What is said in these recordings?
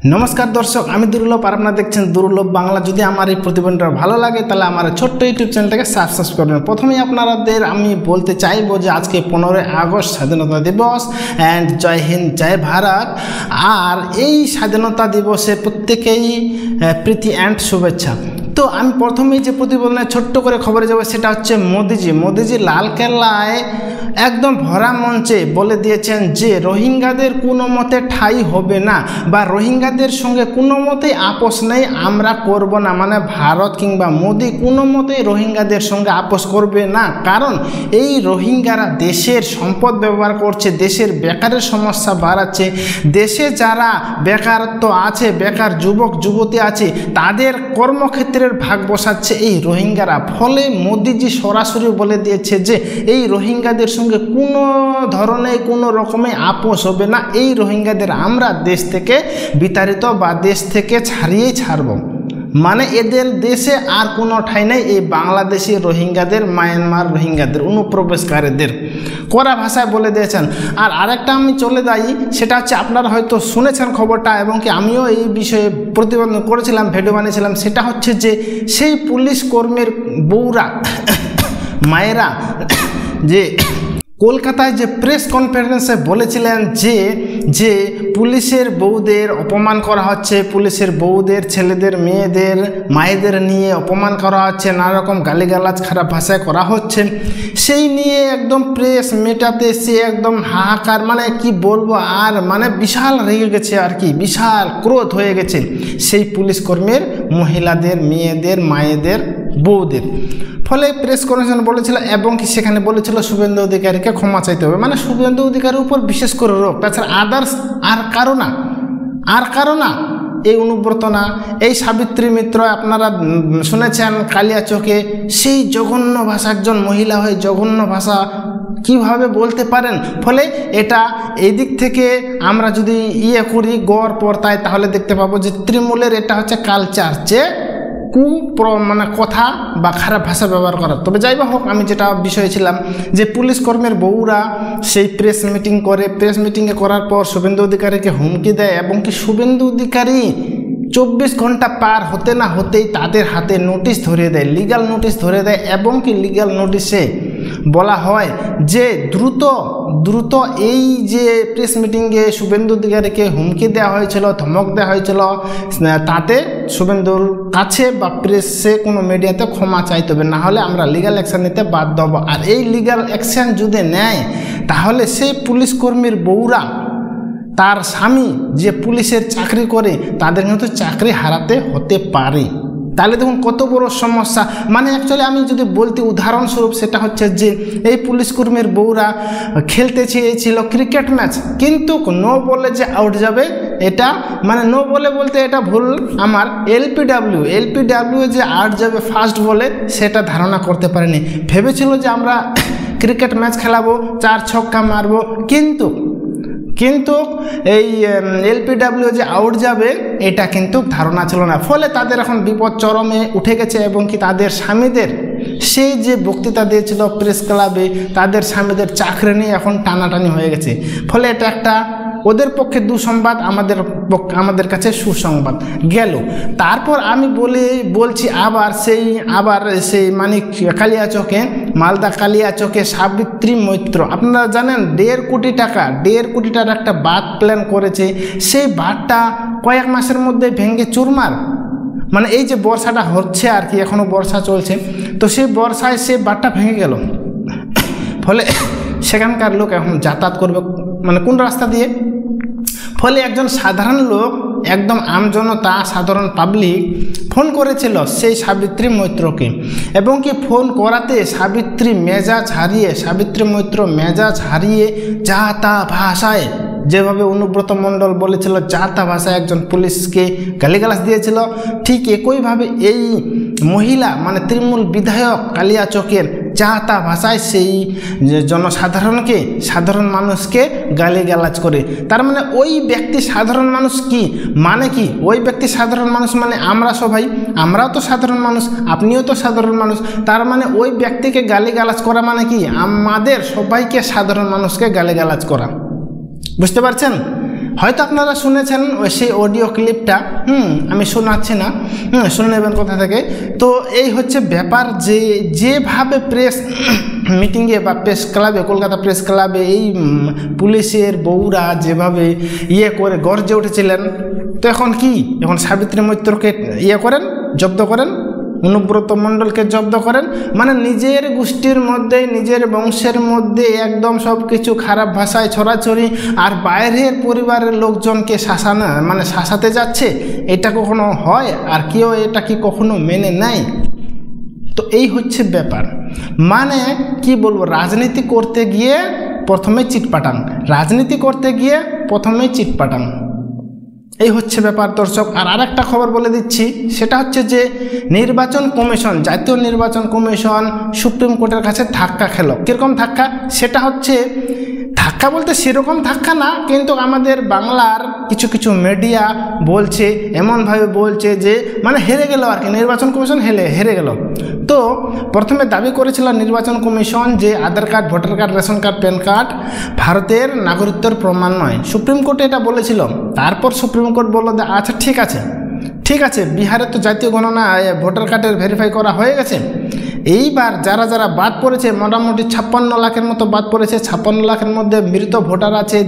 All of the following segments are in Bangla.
नमस्कार दर्शक आमी दुर्लभ और आपनारा देखছেন दुर्लभ बांगला। যদি আমার এই প্রতিবেদনটা ভালো লাগে তাহলে আমার ছোট্ট ইউটিউব চ্যানেলটাকে সাবস্ক্রাইব করবেন। প্রথমেই আপনাদের আমি বলতে চাইবো যে আজকে 15 আগস্ট স্বাধীনতা দিবস এন্ড জয় হিন্দ জয় ভারত। আর এই স্বাধীনতা দিবসে প্রত্যেকেই প্রীতি এন্ড শুভেচ্ছা। তো আমি প্রথমেই যে প্রতিবেদনে ছোট্ট করে খবরে যাব সেটা হচ্ছে মোদিজি লালকেল্লায় একদম ভরা মঞ্চে বলে দিয়েছেন যে রোহিঙ্গাদের কোনো মতে ঠাঁই হবে না বা রোহিঙ্গাদের সঙ্গে কোনো মতেই আপোষ নেই, আমরা করব না। মানে ভারত কিংবা মোদি কোনো মতেই রোহিঙ্গাদের সঙ্গে আপোষ করবে না, কারণ এই রোহিঙ্গারা দেশের সম্পদ ব্যবহার করছে, দেশের বেকারের সমস্যা বাড়াচ্ছে, দেশে যারা বেকারত্ব আছে, বেকার যুবক যুবতী আছে তাদের কর্মক্ষেত্রের ভাগ বসাচ্ছে এই রোহিঙ্গারা। ফলে মোদিজি সরাসরি বলে দিয়েছে যে এই রোহিঙ্গাদের সঙ্গে কোনো ধরনের কোনো রকমে আপোষ হবে না, এই রোহিঙ্গাদের আমরা দেশ থেকে বিতাড়িত বা দেশ থেকে ছাড়িয়েই ছাড়ব। মানে এদের দেশে আর কোনো ঠাঁই নেই এই বাংলাদেশি রোহিঙ্গাদের, মায়ানমার রোহিঙ্গাদের, অনুপ্রবেশকারীদের কড়া ভাষায় বলে দিয়েছেন। আর আরেকটা আমি চলে যাই, সেটা হচ্ছে আপনারা হয়তো শুনেছেন খবরটা এবং কি আমিও এই বিষয়ে প্রতিবেদন করেছিলাম, ভিডিও বানিয়েছিলাম। সেটা হচ্ছে যে সেই পুলিশ কর্মীর বউরা মায়েরা যে কলকাতায় যে প্রেস কনফারেন্সে বলেছিলেন যে পুলিশের বউদের অপমান করা হচ্ছে, পুলিশের বউদের, ছেলেদের, মেয়েদের, মায়েদের নিয়ে অপমান করা হচ্ছে, নানা রকম গালিগালাজ খারাপ ভাষায় করা হচ্ছে, সেই নিয়ে একদম প্রেস মেটাতে সে একদম হাহাকার, মানে কি বলবো আর, মানে বিশাল রেগে গেছে আর কি, বিশাল ক্রোধ হয়ে গেছে সেই পুলিশ কর্মীর মহিলাদের, মেয়েদের, মায়েদের, বউদের। ফলে প্রেস কনফারেন্স বলেছিল এবং কি সেখানে বলেছিল শুভেন্দু অধিকারীকে ক্ষমা চাইতে হবে। মানে শুভেন্দু অধিকারীর উপর বিশেষ করে রোগ, তাছাড়া আদার্স আর কারো না, এই অনুব্রত না, এই সাবিত্রী মিত্র আপনারা শুনেছেন কালিয়াচকে, সেই জঘন্য ভাষা, একজন মহিলা হয়ে জঘন্য ভাষা কিভাবে বলতে পারেন। ফলে এটা এই দিক থেকে আমরা যদি করি গড় পড়তায় তাহলে দেখতে পাবো যে তৃণমূলের এটা হচ্ছে কালচার, যে মানে কথা বা খারাপ ভাষা ব্যবহার করা। তবে যাই বা হোক, আমি যেটা বিষয়ে ছিলাম যে পুলিশ কর্মীর বউরা সেই প্রেস মিটিং করে, প্রেস মিটিংয়ে করার পর শুভেন্দু অধিকারীকে হুমকি দেয় এবং কি শুভেন্দু অধিকারী 24 ঘন্টা পার হতে না হতেই তাদের হাতে নোটিশ ধরিয়ে দেয়, লিগ্যাল নোটিশ ধরিয়ে দেয় এবং কি লিগ্যাল নোটিশে বলা হয় যে দ্রুত এই যে প্রেস মিটিংয়ে শুভেন্দু অধিকারীকে হুমকি দেওয়া হয়েছিল, ধমক দেওয়া হয়েছিল, তাতে শুভেন্দুর কাছে বা প্রেসে কোনো মিডিয়াতে ক্ষমা চাইতে হবে, না হলে আমরা লিগ্যাল অ্যাকশান নিতে বাধ্য হব। আর এই লিগ্যাল অ্যাকশান যদি নেয় তাহলে সেই পুলিশ কর্মীর বউরা, তার স্বামী যে পুলিশের চাকরি করে, তাদের কিন্তু চাকরি হারাতে হতে পারে। তাহলে দেখুন কত বড় সমস্যা। মানে অ্যাকচুয়ালি আমি যদি বলতে উদাহরণস্বরূপ, সেটা হচ্ছে যে এই পুলিশ কর্মীর বউরা খেলতে চেয়েছিল ক্রিকেট ম্যাচ, কিন্তু নো বলে যে আউট যাবে, এটা মানে নো বলে বলতে এটা ভুল আমার, এলপিডাব্লিউ যে আউট যাবে ফার্স্ট বলে, সেটা ধারণা করতে পারেনি। ভেবেছিল যে আমরা ক্রিকেট ম্যাচ খেলাবো, 4 ছক্কা মারবো, কিন্তু এই এলপিডাব্লিউ যে আউট যাবে এটা কিন্তু ধারণা ছিল না। ফলে তাদের এখন বিপদ চরমে উঠে গেছে এবং কি তাদের স্বামীদের, সেই যে বক্তৃতা দিয়েছিল প্রেস ক্লাবে, তাদের স্বামীদের চাকরি নিয়ে এখন টানাটানি হয়ে গেছে। ফলে এটা একটা ওদের পক্ষে দুঃসংবাদ, আমাদের কাছে সুসংবাদ গেল। তারপর আমি বলছি আবার সেই মানিক কালিয়াচকে, মালদা কালিয়াচকে সাবিত্রী মৈত্র, আপনারা জানেন 1.5 কোটি টাকার একটা বাঁধ প্ল্যান করেছে। সেই বাঁধটা কয়েক মাসের মধ্যে ভেঙে চুরমার। মানে এই যে বর্ষাটা হচ্ছে আর কি, এখনও বর্ষা চলছে, তো সেই বর্ষায় সেই বাঁধটা ভেঙে গেল। ফলে সেখানকার লোক এখন যাতায়াত করবে মানে কোন রাস্তা দিয়ে? ফলে একজন সাধারণ লোক, একদম আমজনতা, সাধারণ পাবলিক ফোন করেছিল সেই সাবিত্রী মৈত্রকে এবং কি ফোন করাতে সাবিত্রী মৈত্র মেজাজ হারিয়ে যা তা ভাষায়, যেভাবে অনুব্রত মণ্ডল বলেছিল যা তা ভাষায় একজন পুলিশকে গালিগালাজ দিয়েছিল, ঠিক একইভাবে এই মহিলা মানে তৃণমূল বিধায়ক কালিয়াচকের যা তা ভাষায় সেই সাধারণ মানুষকে গালিগালাজ করে। তার মানে ওই ব্যক্তি সাধারণ মানুষ কি মানে কি, ওই ব্যক্তি সাধারণ মানুষ মানে আমরা সবাই, আমরাও তো সাধারণ মানুষ, আপনিও তো সাধারণ মানুষ। তার মানে ওই ব্যক্তিকে গালিগালাজ করা মানে কি, আমাদের সবাইকে সাধারণ মানুষকে গালিগালাজ করা। বুঝতে পারছেন? হয়তো আপনারা শুনেছেন ওই সেই অডিও ক্লিপটা, আমি শোনাচ্ছি না, শুনে নেবেন কোথা থেকে। তো এই হচ্ছে ব্যাপার যে যেভাবে প্রেস মিটিংয়ে বা প্রেস ক্লাবে, কলকাতা প্রেস ক্লাবে এই পুলিশের বউরা যেভাবে করে গর্জে উঠেছিলেন, তো এখন কি, এখন সাবিত্রী মৈত্রকে করেন, জব্দ করেন, অনুব্রত মণ্ডলকে জব্দ করেন, মানে নিজের গোষ্ঠীর মধ্যে, নিজের বংশের মধ্যে একদম সব কিছু খারাপ ভাষায় ছড়াছড়ি, আর বাইরের পরিবারের লোকজনকে শাসানো, মানে শাসাতে যাচ্ছে। এটা কখনো হয়? আর কেউ এটা কি কখনো মেনে নেয়? তো এই হচ্ছে ব্যাপার। মানে কি বলবো, রাজনীতি করতে গিয়ে প্রথমে চিটপাটাং, রাজনীতি করতে গিয়ে প্রথমেই চিটপাটাং, এই হচ্ছে ব্যাপার দর্শক। আর আরেকটা খবর বলে দিচ্ছি, সেটা হচ্ছে যে নির্বাচন কমিশন, জাতীয় নির্বাচন কমিশন সুপ্রিম কোর্টের কাছে ধাক্কা খেল। কীরকম ধাক্কা? সেটা হচ্ছে, ধাক্কা বলতে সেরকম ধাক্কা না, কিন্তু আমাদের বাংলার কিছু কিছু মিডিয়া বলছে, এমনভাবে বলছে যে মানে হেরে গেল আর কি, নির্বাচন কমিশন হেরে গেল। তো প্রথমে দাবি করেছিল নির্বাচন কমিশন যে Aadhaar card, voter card, ration card, PAN card ভারতের নাগরিকত্বের প্রমাণ নয়। সুপ্রিম কোর্টে এটা বলেছিল। তারপর সুপ্রিম কোর্ট বলল যে আচ্ছা ঠিক আছে, বিহারে তো জাতীয় গণনা ভোটার কার্ডের ভেরিফাই করা হয়ে গেছে। এইবার যারা যারা বাদ পড়েছে, মোটামুটি 56 লাখের মতো বাদ পড়েছে। 56 লাখের মধ্যে মৃত ভোটার আছে,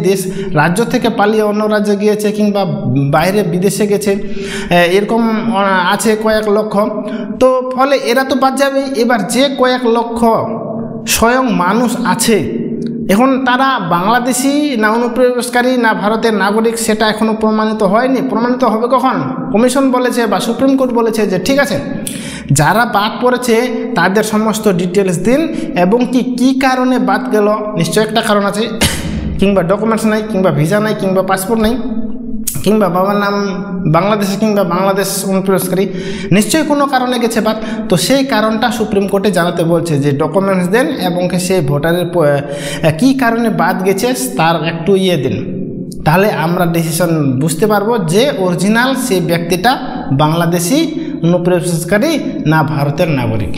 রাজ্য থেকে পালিয়ে অন্য রাজ্যে গিয়েছে কিংবা বাইরে বিদেশে গেছে, এরকম আছে কয়েক লক্ষ। তো ফলে এরা তো বাদ যাবেই। এবার যে কয়েক লক্ষ স্বয়ং মানুষ আছে, এখন তারা বাংলাদেশি না অনুপ্রবেশকারী না ভারতের নাগরিক, সেটা এখনও প্রমাণিত হয়নি। প্রমাণিত হবে কখন? কমিশন বলেছে বা সুপ্রিম কোর্ট বলেছে যে ঠিক আছে, যারা বাদ পড়েছে তাদের সমস্ত ডিটেলস দিন, এবং কি কারণে বাদ গেল, নিশ্চয় একটা কারণ আছে, কিংবা ডকুমেন্টস নাই, কিংবা ভিসা নাই, কিংবা পাসপোর্ট নাই, কিংবা বাবার নাম বাংলাদেশে, কিংবা বাংলাদেশ অনুপ্রবেশকারী, নিশ্চয়ই কোনো কারণে গেছে বাদ। তো সেই কারণটা সুপ্রিম কোর্টে জানাতে বলছে যে ডকুমেন্টস দেন, এবং সেই ভোটারের কী কারণে বাদ গেছে তার একটু দিন, তাহলে আমরা ডিসিশন বুঝতে পারবো যে অরিজিনাল সেই ব্যক্তিটা বাংলাদেশি অনুপ্রবেশকারী না ভারতের নাগরিক।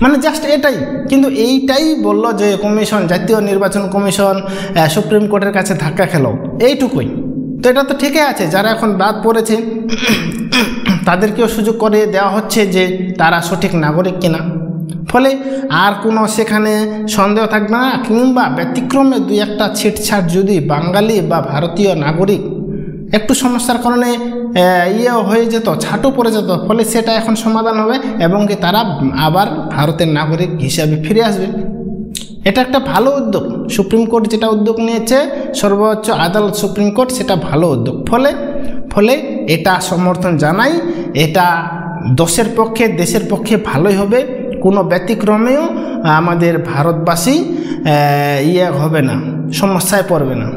মানে জাস্ট এটাই, কিন্তু এইটাই বলল যে কমিশন, জাতীয় নির্বাচন কমিশন সুপ্রিম কোর্টের কাছে ধাক্কা খেলো, এইটুকুই। তো এটা তো ঠিকই আছে, যারা এখন বাদ পড়েছে তাদেরকেও সুযোগ করে দেওয়া হচ্ছে যে তারা সঠিক নাগরিক কিনা। ফলে আর কোনো সেখানে সন্দেহ থাকবে না, কিংবা ব্যতিক্রমে দুই একটা ছিটছাট যদি বাঙালি বা ভারতীয় নাগরিক একটু সমস্যার কারণে হয়ে যেত, ছাটও পড়ে যেত, ফলে সেটা এখন সমাধান হবে, এবং কি তারা আবার ভারতের নাগরিক হিসাবে ফিরে আসবে। এটা একটা ভালো উদ্যোগ। সুপ্রিম কোর্ট যেটা উদ্যোগ নিয়েছে, সর্বোচ্চ আদালত সুপ্রিম কোর্ট, সেটা ভালো উদ্যোগ। ফলে এটা সমর্থন জানাই। এটা দেশের পক্ষে ভালোই হবে। কোনো ব্যতিক্রমেও আমাদের ভারতবাসী হবে না, সমস্যায় পড়বে না।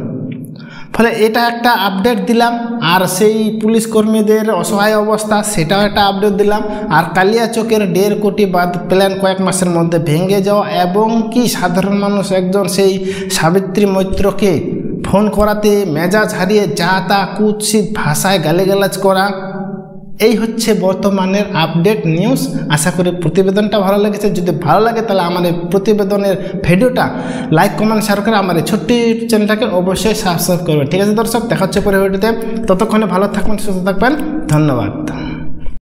ফলে এটা একটা আপডেট দিলাম। আর সেই পুলিশ কর্মীদের অসহায় অবস্থা, সেটাও একটা আপডেট দিলাম। আর কালিয়াচকের 1.5 কোটি বাদ প্ল্যান কয়েক মাসের মধ্যে ভেঙে যাওয়া, এবং কি সাধারণ মানুষ একজন সেই সাবিত্রী মৈত্রকে ফোন করাতে মেজাজ হারিয়ে যা তা কুৎসিত ভাষায় গালিগালাজ করা, এই হচ্ছে বর্তমানের আপডেট নিউজ। আশা করি প্রতিবেদনটা ভালো লেগেছে। যদি ভালো লাগে তাহলে আমার এই প্রতিবেদনের ভিডিওটা লাইক, কমেন্ট, শেয়ার করে আমার এই ছোট্ট চ্যানেলটাকে অবশ্যই সাবস্ক্রাইব করবেন। ঠিক আছে দর্শক, দেখা হচ্ছে পরের ভিডিওতে। ততক্ষণে ভালো থাকবেন, সুস্থ থাকবেন। ধন্যবাদ।